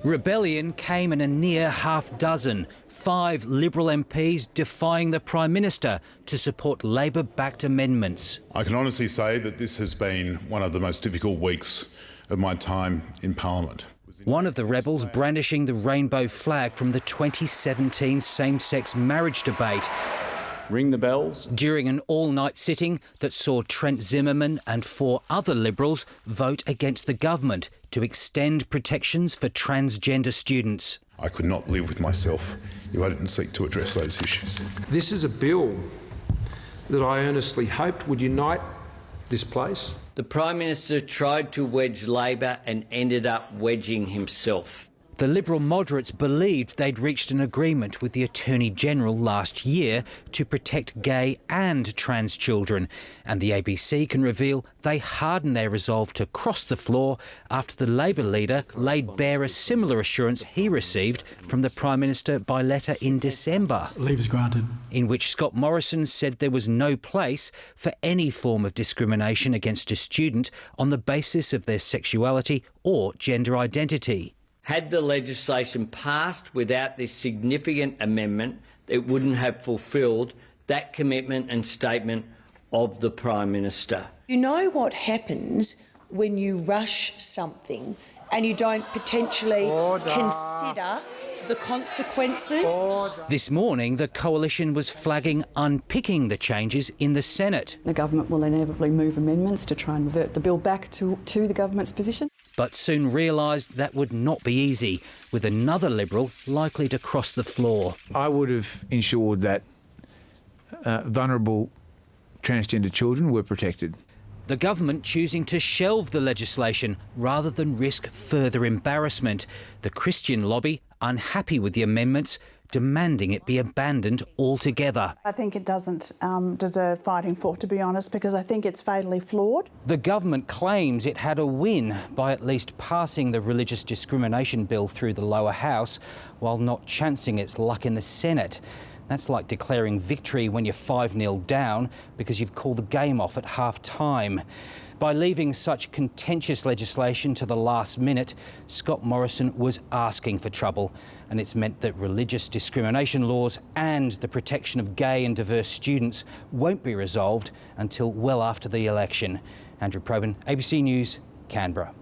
Rebellion came in a near half dozen, 5 Liberal MPs defying the Prime Minister to support Labor-backed amendments. I can honestly say that this has been one of the most difficult weeks of my time in Parliament. One of the rebels brandishing the rainbow flag from the 2017 same-sex marriage debate. Ring the bells. During an all-night sitting that saw Trent Zimmerman and 4 other Liberals vote against the government to extend protections for transgender students. I could not live with myself if I didn't seek to address those issues. This is a bill that I earnestly hoped would unite this place. The Prime Minister tried to wedge Labor and ended up wedging himself. The Liberal moderates believed they'd reached an agreement with the Attorney-General last year to protect gay and trans children, and the ABC can reveal they hardened their resolve to cross the floor after the Labor leader laid bare a similar assurance he received from the Prime Minister by letter in December. Leave is granted. In which Scott Morrison said there was no place for any form of discrimination against a student on the basis of their sexuality or gender identity. Had the legislation passed without this significant amendment, it wouldn't have fulfilled that commitment and statement of the Prime Minister. You know what happens when you rush something and you don't potentially consider the consequences? This morning, the coalition was flagging unpicking the changes in the Senate. The government will inevitably move amendments to try and revert the bill back to the government's position. But soon realised that would not be easy, with another Liberal likely to cross the floor. I would have ensured that vulnerable transgender children were protected. The government choosing to shelve the legislation rather than risk further embarrassment. The Christian lobby unhappy with the amendments, demanding it be abandoned altogether. I think it doesn't deserve fighting for, to be honest, because I think it's fatally flawed. The government claims it had a win by at least passing the religious discrimination bill through the lower house while not chancing its luck in the Senate. That's like declaring victory when you're 5-0 down because you've called the game off at half-time. By leaving such contentious legislation to the last minute, Scott Morrison was asking for trouble, and it's meant that religious discrimination laws and the protection of gay and diverse students won't be resolved until well after the election. Andrew Probyn, ABC News, Canberra.